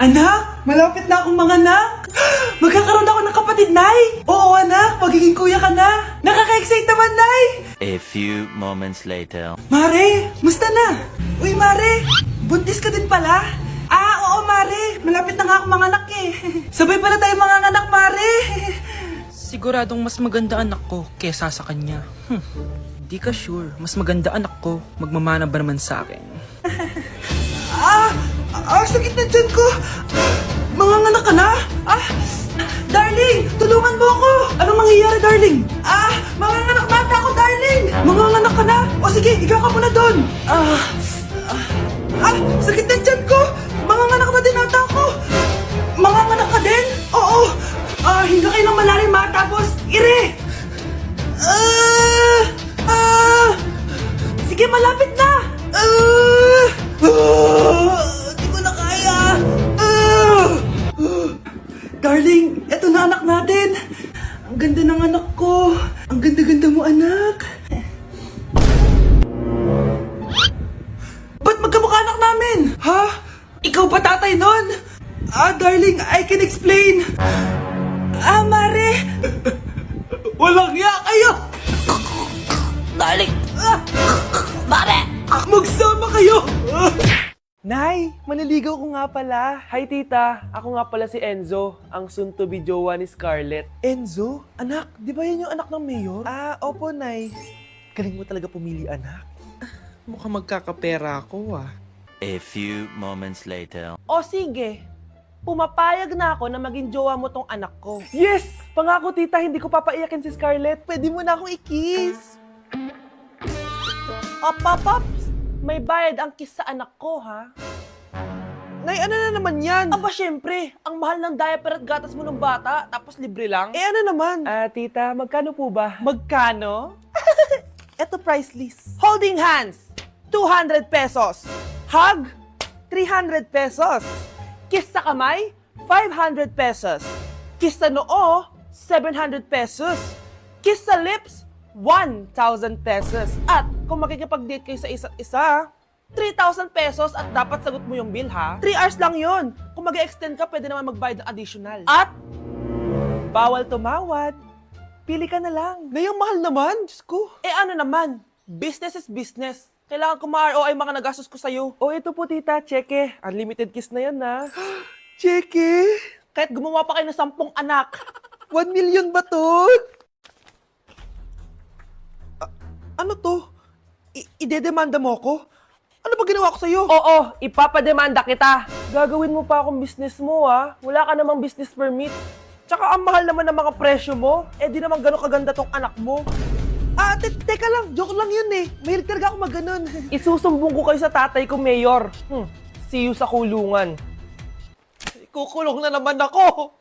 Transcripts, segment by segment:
Anak, malapit na akong manganak. Magkakaroon ako ng kapatid, Nay. Oo, anak, magiging kuya ka na. Nakaka-excite naman, Nay. A few moments later. Mare, musta na? Uy, Mare, buntis ka din pala? Oo, Mare, malapit na nga akong manganak eh. Sabay pala tayo manganganak, Mare. Siguradong mas maganda anak ko kesa sa kanya. Di ka sure, mas maganda anak ko, magmamana ba naman sa akin? Sakit na dyan ko. Manganganak ka na? Darling, tulungan mo ako. Anong mangyayari, darling? Manganganak na ako, darling. Manganganak ka na? O sige, ikaw ka muna doon. Sakit na dyan ko. Manganganak na din ata ako. Manganganak ka din? Oo. Hinga kayo ng malalim ha, tapos ire. Sige, malapit na. Di ko na kaya. Darling, eto na anak natin. Ang ganda ng anak ko. Ang ganda-ganda mo, anak. Ba't magkamukha anak namin? Ha? Ikaw ba tatay nun? Darling, I can explain. Mare. Walang ya kayo. Darling! Mare! Magsama kayo. Nay, maniligaw ko nga pala. Hi tita, ako nga pala si Enzo, ang soon-to-be jowa ni Scarlett. Enzo? Anak, di ba yan yung anak ng mayor? Opo, Nay. Galing mo talaga pumili, anak. Mukhang magkakapera ako A few moments later. O sige, pumapayag na ako na maging jowa mo tong anak ko. Yes! Pangako tita, hindi ko papaiyakin si Scarlett. Pwede mo na akong i-kiss. Pops! May bayad ang kiss sa anak ko, ha? Nay, ano na naman yan? Syempre, ang mahal ng diaper at gatas mo ng bata, tapos libre lang. Ano naman? Tita, magkano po ba? Magkano? Eto price list. Holding hands, 200 pesos. Hug, 300 pesos. Kiss sa kamay, 500 pesos. Kiss sa noo, 700 pesos. Kiss sa lips, 1,000 pesos. At kung makikipag-date kayo sa isa't isa, 3,000 pesos at dapat sagot mo yung bill, ha? 3 hours lang yun. Kung mag-extend ka, pwede naman magbayad ng additional. At bawal tumawad. Pili ka na lang. Ngayong mahal naman, Diyos ko. Ano naman? Business is business. Kailangan ko ma-ROI mga nagastos ko sa'yo. Ito po tita, cheque. Unlimited kiss na yan, na. Cheque? Kahit gumawa pa kayo ng 10 anak. 1 million ba to? Ano to? Idedemanda mo ako? Ano ba ginawa ko sa'yo? Oo, ipapademanda kita. Gagawin mo pa akong business mo, ha? Wala ka namang business permit. Tsaka ang mahal naman ng mga presyo mo. Di naman gano'ng kaganda tong anak mo. Teka lang, joke lang yun eh. Mahilig talaga ako maganon. Isusumbong ko kayo sa tatay ko, Mayor. See you sa kulungan. Kukulong na naman ako.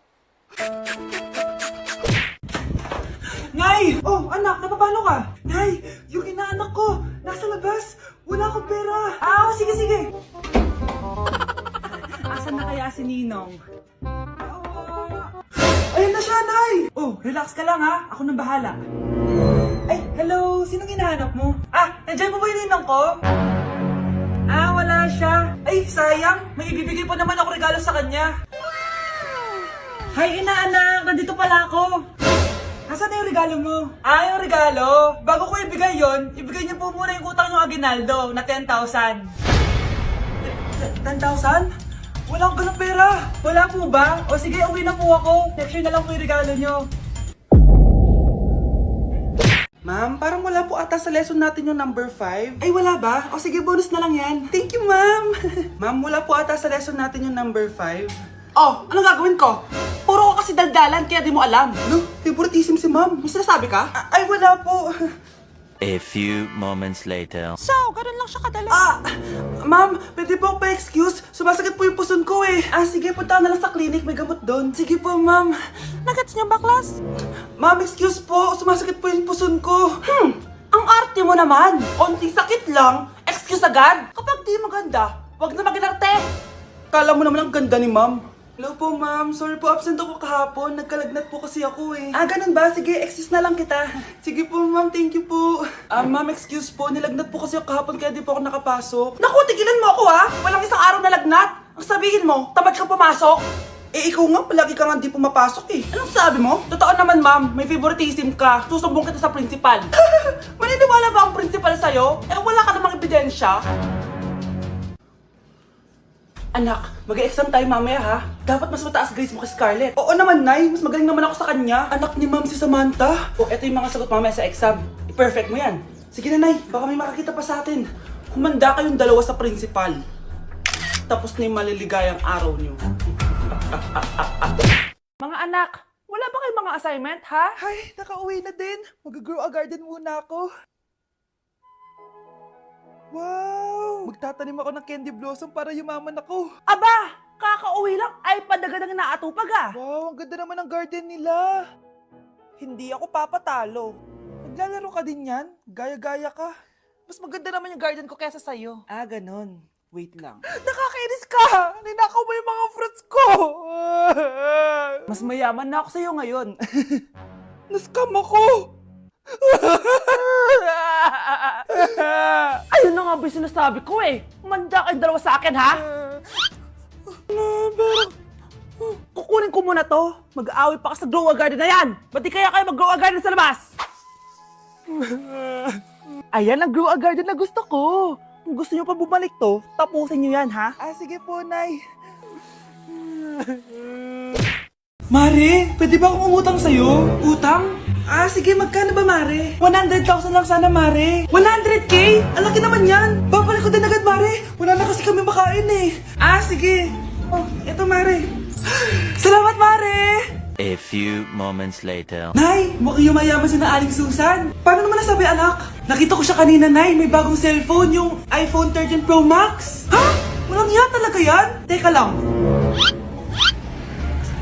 Nay! Anak, napapano ka? Nay, yung inaanak ko, nasa labas. Wala akong pera. Sige. Asan na kaya si Ninong? Ayun na siya, Nay! Relax ka lang ha. Ako nang bahala. Hello. Sinong hinahanap mo? Nandiyan mo ba yung Ninong ko? Wala siya. Sayang. May ibibigay pa naman ako regalo sa kanya. Hi, inaanak. Nandito pala ako. Asan na yung regalo mo? Yung regalo? Bago ko ibigay yon, ibigay niyo po muna yung utang ng Aguinaldo na 10,000. 10,000? Wala akong ganong pera. Wala po ba? O sige, uwi na po ako. Next year na lang po yung regalo niyo. Ma'am, parang wala po ata sa lesson natin yung number 5. Wala ba? O sige, bonus na lang yan. Thank you, ma'am. Ma'am, wala po ata sa lesson natin yung number 5. Anong gagawin ko? Puro ko kasi daldalan, kaya di mo alam. Favoritism si ma'am. May sinasabi ka? Wala po. A few moments later. So, ganun lang siya kadali. Ma'am, pwede po ako pa-excuse? Sumasakit po yung puson ko eh. Sige, punta na lang sa clinic. May gamot doon. Sige po, ma'am. Nagets niyo ba, class? Ma'am, excuse po. Sumasakit po yung puson ko. Ang arte mo naman. Onting sakit lang. Excuse agad. Kapag di maganda, wag na mag-inarte. Kala mo naman ang ganda ni ma'am. Hello po, ma'am. Sorry po, absent ako kahapon. Nagkalagnat po kasi ako eh. Ganun ba? Sige, excuse na lang kita. Sige po, ma'am. Thank you po. Ma'am, excuse po. Nilagnat po kasi ako kahapon kaya di po ako nakapasok. Naku, tigilan mo ako ha! Walang isang araw na lagnat! Ang Ang sabihin mo, tamad ka pumasok? Eh, ikaw nga, palagi ka nga di pumapasok eh. Anong sabi mo? Totoo naman, ma'am. May favoritism ka. Susumbong kita sa principal. Maniniwala ba ang principal sa'yo? Eh, wala ka namang ebidensya. Anak, mag-exam tayo mamaya ha. Dapat mas mataas grades mo kay Scarlett. Oo naman, Nay. Mas magaling naman ako sa kanya. Anak ni ma'am si Samantha. O, eto yung mga sagot mamaya sa exam. I-perfect mo yan. Sige na, Nay. Baka may makakita pa sa atin. Humanda kayong dalawa sa principal. Tapos na yung maliligayang araw niyo. Mga anak, wala ba kayong mga assignment, ha? Ay, nakauwi na din. Mag-grow a garden muna ako. Wow! Magtatanim ako ng candy blossom para yumaman ako. Aba, kakauwi lang ay padagad ang naatupag ah. Wow, ang ganda naman ng garden nila. Hindi ako papatalo. Maglalaro ka din yan? Gaya-gaya ka. Mas maganda naman yung garden ko kaysa sa'yo. Ah, ganon. Wait lang. Nakakainis ka! Ninakaw mo yung mga fruits ko! Mas mayaman na ako sa'yo ngayon. Nascam ako! Ayun na nga ba yung sinasabi ko eh. Manda kayong dalawa sa akin, ha? Kukunin ko muna to. Mag-aaway pa ka sa grow a garden na yan. Ba't di kaya kayo mag-grow a garden sa labas? Ayan ang grow a garden na gusto ko. Kung gusto nyo pa bumalik to, tapusin nyo yan, ha? Ah, sige po, Nay. Mare, pwede ba akong umutang sa'yo? Utang? Ah, sige, magkano ba, Mare? 100,000 lang sana, Mare. 100K? Ang laki naman yan. Babalik ko din agad, Mare. Wala na kasi kami makain eh. Ah, sige. Oh, eto, Mare. Salamat, Mare! A few moments later. Nay, mukhang yumayaman si na Aling Susan. Paano naman nasabi, anak? Nakita ko siya kanina, Nay. May bagong cellphone, yung iPhone 13 Pro Max. Ha? Walang iya talaga yan? Teka lang.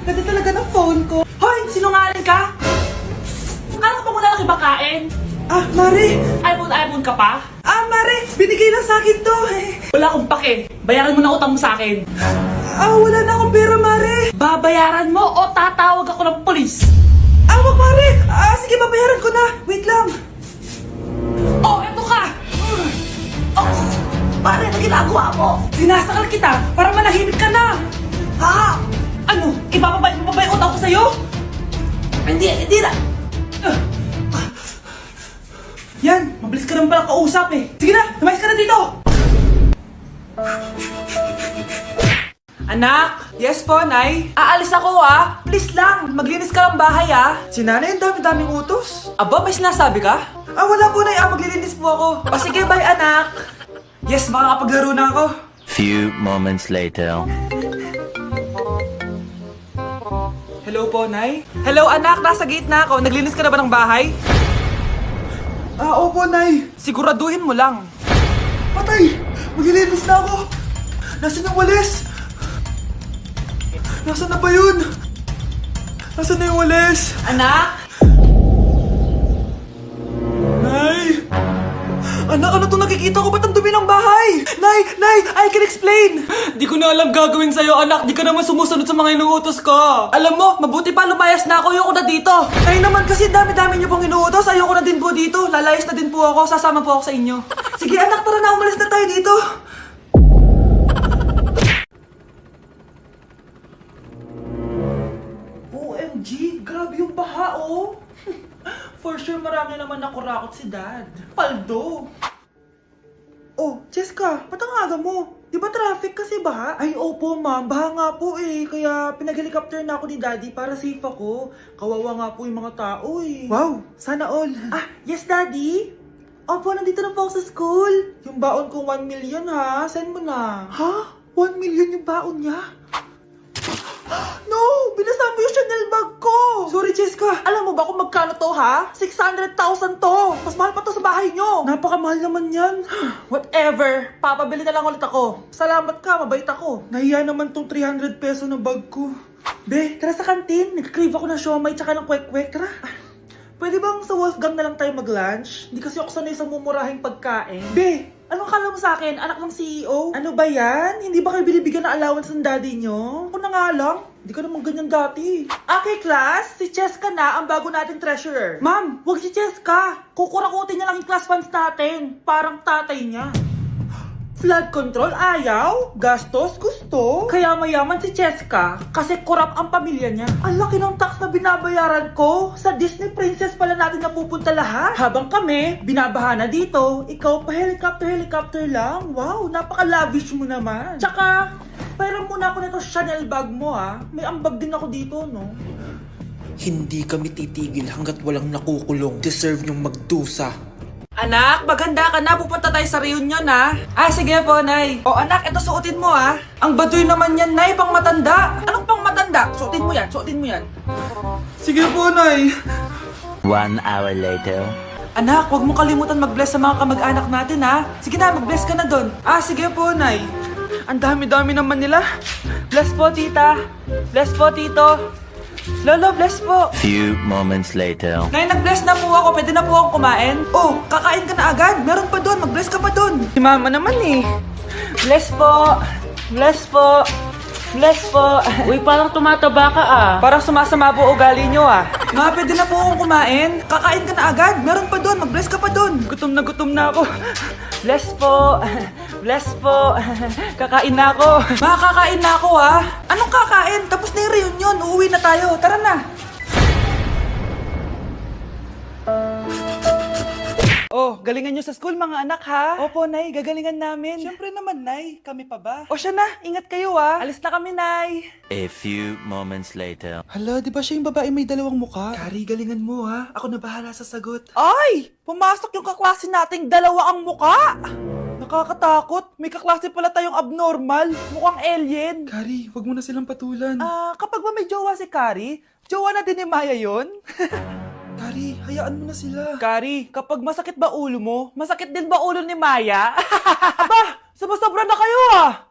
Ganda talaga ng phone ko. Hoy, sinungaling ka? Akala ko ba wala nakibakain? Ah, Mare. iPhone ka pa? Ah, Mare. Binigay lang sa akin to. Wala akong pake. Bayaran mo na utang mo sa akin. Ah, wala na akong pera, Mare. Babayaran mo o tatawag ako ng polis? Ah, wag, Mare. Ah, sige, babayaran ko na. Wait lang. Oh, eto ka! Oh, pare, na ginagawa mo? Sinasakal kita para manahimik ka na. Ha? Ano? Ibababay mo ba yung utang ko sa'yo? Hindi na. Yan, mabilis ka naman pala kausap eh. Sige na, lumayas ka na dito. Anak! Yes po, Nay? Aalis ako ah! Please lang, maglinis ka ng bahay ah! Si Nanay, ang dami-daming utos! Aba, may sinasabi ka? Ah, wala po, Nay. Ah, maglilinis po ako. O sige, bye anak! Yes, makakapaglaro na ako. Few moments later. Hello po, Nay? Hello anak, nasa gate na ako. Naglinis ka na ba ng bahay? Ah, opo, Nay. Siguraduhin mo lang. Patay! Maglilinis na ako! Nasaan yung walis? Nasaan na ba yun? Nasaan na yung walis? Anak? Nay! Anak, ano itong nakikita ko? Ba't ang dumi ng bahay? Nay! I can explain! Di ko na alam gagawin sa'yo, anak. Di ka naman sumusunod sa mga inuutos ko. Alam mo, mabuti pa lumayas na ako. Ayoko na dito. Nay naman kasi dami-dami niyo pong inuutos. Ayoko na din po dito. Lalayas na din po ako. Sasama po ako sa inyo. Sige anak, tara na. Umalis na tayo dito. OMG, grabe yung baha, oh. For sure, marami naman nakurakot si Dad. Paldo! Oh, Cheska, ba't ang aga mo? Di ba traffic kasi baha? Ay, opo ma'am, baha nga po eh. Kaya pinag-helicopter na ako ni Daddy para safe ako. Kawawa nga po yung mga tao eh. Wow, sana all. Ah, yes Daddy? Opo, nandito na po ako sa school. Yung baon kong 1 million ha, send mo na. Ha? 1 million yung baon niya? No! Binasa mo yung Chanel bag ko! Sorry, Cheska. Alam mo ba kung magkano to, ha? 600,000 to! Mas mahal pa to sa bahay nyo! Napakamahal naman yan. Whatever. Papabili na lang ulit ako. Salamat ka, mabait ako. Nahiya naman tong 300 peso na bag ko. Be, tara sa kantin. Nagka-crave ako ng siomay tsaka ng kwek-kwek. Tara. Pwede bang sa Wolfgang na lang tayo mag-lunch? Hindi kasi ako sanay sa mumurahing pagkain. Be, anong kala mo sa akin? Anak ng CEO? Ano ba yan? Hindi ba kayo binibigyan ng allowance ng daddy nyo? Ako na nga lang. Hindi ka naman ganyan dati. Okay, class. Si Cheska na ang bago nating treasurer. Ma'am, huwag si Cheska. Kukurakutin niya lang yung class funds natin. Parang tatay niya. Flood control ayaw, gastos gusto. Kaya mayaman si Cheska kasi korap ang pamilya niya. Ang laki ng tax na binabayaran ko. Sa Disney Princess pala natin napupunta lahat. Habang kami, binabaha na dito. Ikaw pa helicopter lang. Wow, napaka-lavish mo naman. Tsaka, pairam muna ako nito Chanel bag mo ah. May ambag din ako dito, no? Hindi kami titigil hanggat walang nakukulong. Deserve niyong magdusa. Anak, maganda ka na. Pupunta tayo sa reunion, ha? Ah, sige po, Nay. O, anak, ito suotin mo, ha? Ang baduy naman yan, Nay. Pang matanda. Anong pang matanda? Suotin mo yan, suotin mo yan. Sige po, Nay. 1 hour later. Anak, huwag mo kalimutan mag-bless sa mga kamag-anak natin, ha? Sige na, mag-bless ka na doon. Ah, sige po, Nay. Ang dami-dami naman nila. Bless po, tita. Bless po, tito. Lolo, bless po. Few moments later. Nay, nag-bless na po ako. Pwede na po akong kumain. Oh, kakain ka na agad. Meron pa doon. Mag-bless ka pa doon. Si mama naman eh. Bless po. Bless po. Bless po. Uy, parang tumataba ka ah. Parang sumasama po ugali nyo ah. Ma, pwede na po akong kumain. Kakain ka na agad. Meron pa doon. Mag-bless ka pa doon. Gutom na ako. Bless po. Bless po. Kakain na ako. Ma, kakain na ako ha. Anong kakain? Tapos na yung reunion. Uuwi na tayo. Tara na. Oh, galingan nyo sa school mga anak ha? Opo, Nay, gagalingan namin. Siyempre naman, Nay. Kami pa ba? O siya na, ingat kayo ha. Alis na kami, Nay. A few moments later. Hala, di ba siya yung babae may dalawang muka? Kari, galingan mo ha. Ako na bahala sa sagot. Ay! Pumasok yung kaklase nating dalawa ang muka! Nakakatakot. May kaklase pala tayong abnormal. Mukhang alien. Kari, wag mo na silang patulan. Kapag ba may jowa si Kari, jowa na din ni Maya yon? Kari, hayaan mo na sila. Kari, kapag masakit ba ulo mo, masakit din ba ulo ni Maya? Aba, sumasobra na kayo ah!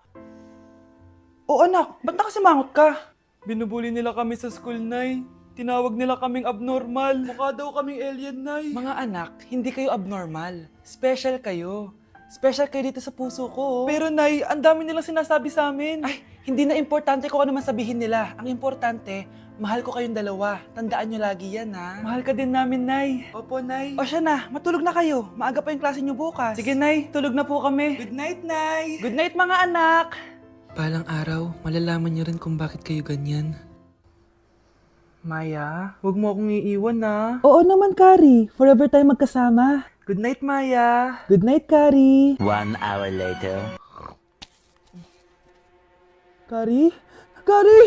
O anak, ba't nakasimangot ka? Binubuli nila kami sa school, Nay. Tinawag nila kaming abnormal. Mukha daw kaming alien, Nay. Mga anak, hindi kayo abnormal. Special kayo. Special kayo dito sa puso ko. Pero Nay, ang dami nilang sinasabi sa amin. Ay, hindi na importante kung ano man sabihin nila. Ang importante, mahal ko kayong dalawa. Tandaan nyo lagi yan, ha? Mahal ka din namin, Nay. Opo, Nay. O siya na, matulog na kayo. Maaga pa yung klase nyo bukas. Sige, Nay, tulog na po kami. Good night, Nay. Good night, mga anak. Palang araw, malalaman niyo rin kung bakit kayo ganyan. Maya, huwag mo akong iiwan, na. Oo naman, Kari. Forever tayo magkasama. Good night, Maya. Good night, Kari. 1 hour later. Kari? Kari!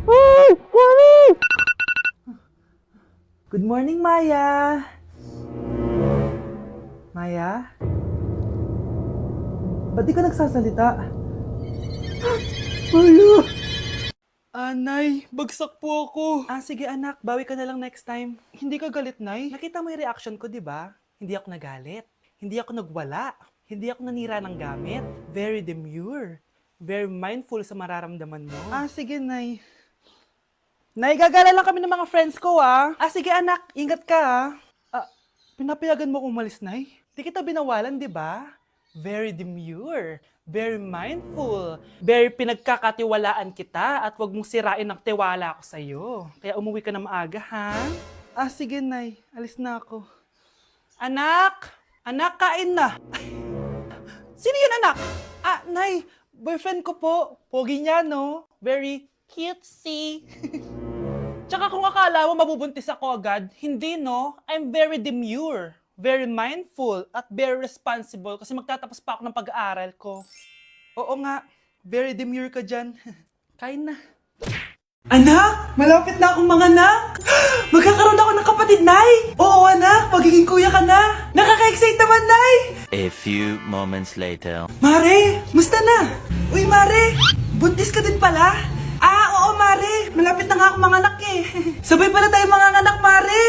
Ay! Kari! Good morning, Maya. Maya? Ba't di ka nagsasalita? Maya! Nay, bagsak po ako. Sige anak, bawi ka na lang next time. Hindi ka galit, Nay? Nakita mo yung reaction ko, di ba? Hindi ako nagalit. Hindi ako nagwala. Hindi ako nanira ng gamit. Very demure. Very mindful sa mararamdaman mo. Sige, Nay. Nay, gagala lang kami ng mga friends ko, ah. Sige anak, ingat ka, pinapayagan mo kong umalis, Nay? Di kita binawalan, di ba? Very demure. Very mindful. Very pinagkakatiwalaan kita at wag mong sirain ang tiwala ko sa'yo. Kaya umuwi ka na maaga, ha? Sige, Nay. Alis na ako. Anak! Anak, kain na! Sino yun, anak? Nay, boyfriend ko po. Pogi niya, no? Very cutesy. Tsaka kung akala mo mabubuntis ako agad, hindi, no? I'm very demure. Very mindful at very responsible kasi magtatapos pa ako ng pag-aaral ko. Oo nga, very demure ka dyan. Kain na. Anak, malapit na akong manganak. Magkakaroon ako ng kapatid, Nay. Oo, anak, magiging kuya ka na. Nakaka-excite naman, Nay. A few moments later. Mare, musta na? Uy, Mare, buntis ka din pala? Oo, Mare, malapit na nga akong manganak eh. Sabay pala tayo manganak, Mare.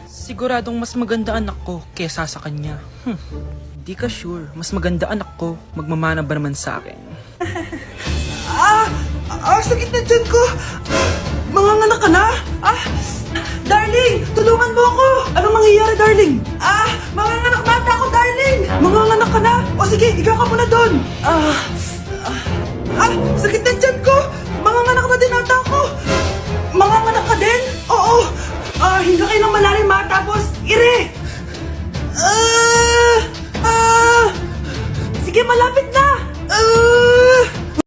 Siguradong mas maganda anak ko kesa sa kanya. Di ka sure, mas maganda anak ko, magmamana ba naman sa akin? Sakit na dyan ko. Manganganak ka na? Darling, tulungan mo ako. Anong mangyayari, darling? Manganganak na ata ako, darling. Manganganak ka na? O sige, ikaw ka muna doon. Sakit na dyan ko. Manganganak na din ata ako. Manganganak ka din? Oo. Hinga kayo ng malalim, ha? Tapos, ire! Sige malapit na!